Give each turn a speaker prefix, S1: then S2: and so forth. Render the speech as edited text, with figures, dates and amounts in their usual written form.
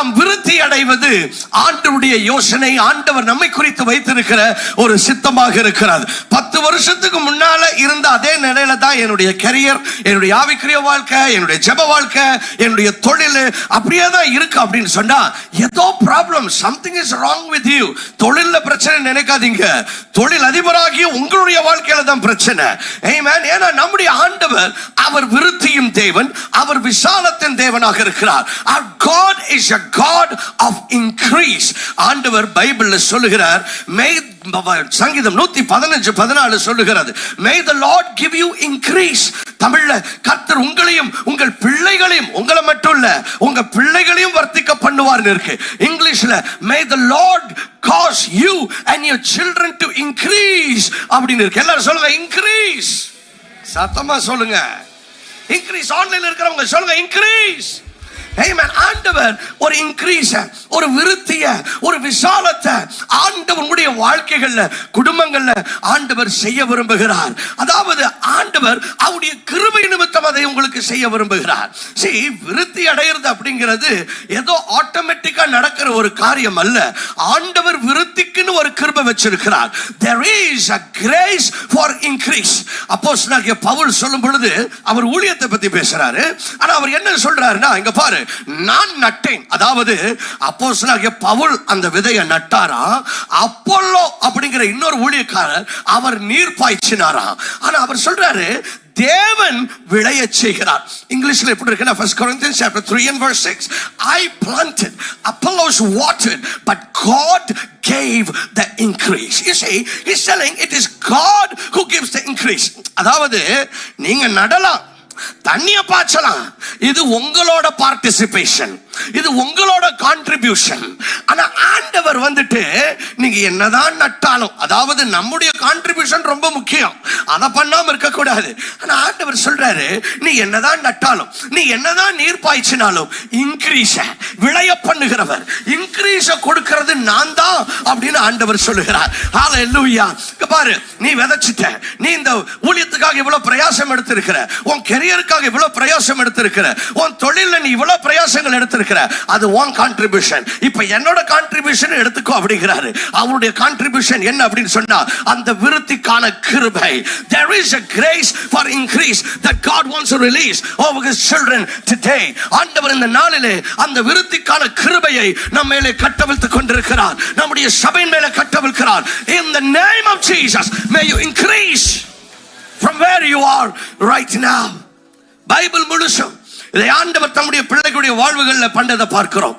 S1: நாம் விருத்தி அடைவது ஆண்டவருடைய யோசனை, ஆண்டவர் நம்மை குறித்து வைத்திருக்கிற ஒரு சித்தமாக இருக்கிறது. 10 வருஷத்துக்கு முன்னால இருந்த அதே நிலையில தான் என்னுடைய கரியர், என்னுடைய ஆவிக்குரிய வாழ்க்கை, என்னுடைய ஜெப வாழ்க்கை, என்னுடைய தொழில் அப்படியே தான் இருக்கு அப்படின்னு சொன்னா ஏதோ problem, something is wrong with you. தொழில்ல பிரச்சனை நினைக்காதீங்க, தொழில் அதிபராகிய உங்களுடைய வாழ்க்கையில தான் பிரச்சனை. ஆமென். ஏன்னா நம்முடைய ஆண்டவர் அவர் விருத்தியின் தேவன், அவர் விசாலத்தின் தேவனாக இருக்கிறார். Our God is a God of increase. ஆண்டவர் பைபிள்ல சொல்லுகிறார், சங்கீதம் 115:14 சொல்லுகிறது, May the Lord give you increase. தமிழ்ல கர்த்தர் உங்களையும் உங்கள் பிள்ளைகளையும், உங்களை மட்டும் இல்ல உங்க பிள்ளைகளையும் வர்த்திக்க பண்ணுவார்னு இருக்கு. இங்கிலீஷ்ல May the Lord cause you and your children to increase அப்படின்னு இருக்கு. எல்லாரும் சொல்லுங்க increase. சத்தமா சொல்லுங்க increase. ஆன்லைன்ல இருக்கிறவங்க சொல்லுங்க increase. Amen. ஆண்டவர் ஒரு இன்கிரீஸ், ஒரு விருத்திய, ஒரு விசாலத்தை ஆண்டவருடைய வாழ்க்கைகள்ல, குடும்பங்கள்ல ஆண்டவர் செய்ய விரும்புகிறார். அதாவது ஆண்டவர் அவருடைய கிருபை நிமித்தம் அதை உங்களுக்கு செய்ய விரும்புகிறார். See, விருத்தி அடையிறது அப்படிங்கிறது ஏதோ ஆட்டோமேட்டிக்கா நடக்கிற ஒரு காரியம் அல்ல. ஆண்டவர் விருத்திக்குன்னு ஒரு கிருபை வச்சிருக்கிறார். There is a grace for increase. அப்போஸ்தலனாகிய பவுல் சொல்லும் பொழுது அவர் ஊழியத்தை பத்தி பேசுறாரு. ஆனா அவர் என்ன சொல்றாருன்னா, இங்க பாரு, நான் நட்டேன். அதாவது அப்போஸ்தலனாகிய பவுல் அந்த விதையை நட்டாரா, அப்போல்லோ அப்படிங்கிற இன்னொரு ஊழியக்காரர் அவர் நீர் பாய்ச்சினாரா. ஆனா அவர் சொல்றாரு தேவன் விளைய செய்கிறார். இங்கிலீஷ்ல எப்படி இருக்குன்னா, 1 Corinthians chapter 3 and verse 6, I planted, Apollos watered, but God gave the increase. You see, he's telling it is God who gives the increase. அதாவது நீங்க நடலாம், தண்ணிய பாய்ச்சலாம், இது உங்களோட பார்ட்டிசிபேஷன், இது உங்களோட கான்ட்ரிபியூஷன். ஆனா ஆண்டவர் வந்துட்டு நீங்க என்னதான் நட்டாலும், அதாவது நம்முடைய கான்ட்ரிபியூஷன் ரொம்ப முக்கியம், அதை பண்ணாம இருக்க கூடாது. ஆனா ஆண்டவர் சொல்றாரு, நீ என்னதான் நட்டாலும், நீ என்னதான் நீர் பாய்ச்சினாலும் இன்கிரீஸ விளைய பண்ணுகிறவர், இன்கிரீஸ கொடுக்கிறது நான் தான் அப்படின்னு ஆண்டவர் சொல்லுகிறார். ஹalleluya. பாரு, நீ விதைச்சிட்ட, நீ இந்த ஊழியத்துக்காக இவ்வளவு பிரயாசம் எடுத்திருக்கிற, உன் கரியருக்காக இவ்வளவு பிரயாசம் எடுத்திருக்கிற, உன் தொழில்ல நீ இவ்வளவு பிரயாசங்கள் எடுத்திருக்கிற, அது உன் கான்ட்ரிபியூஷன். இப்ப என்னோட கான்ட்ரிபியூஷன் எடுத்துக்கோ அப்படிங்கிறாரு. அவருடைய கான்ட்ரிபியூஷன் என்ன அப்படின்னு சொன்னா, அந்த விருத்திக்கான கிருபை. There is a grace for increase that God wants to release over his children today. ஆண்டவர் இந்த நாளிலே அந்த விருத்திக்கான கிருபையை நம்ம மேலே கட்டவிழ்த்துக் கொண்டிருக்கிறார், நம்முடைய சபையின் மேலே கட்டவிழ்க்கிறார். In the name of Jesus, may you increase from where you are right now. Bible முழுசும் இதை ஆண்டவர் தம்முடைய பிள்ளைகளுடைய வாழ்வுகளில் பண்ணதை பார்க்கிறோம்.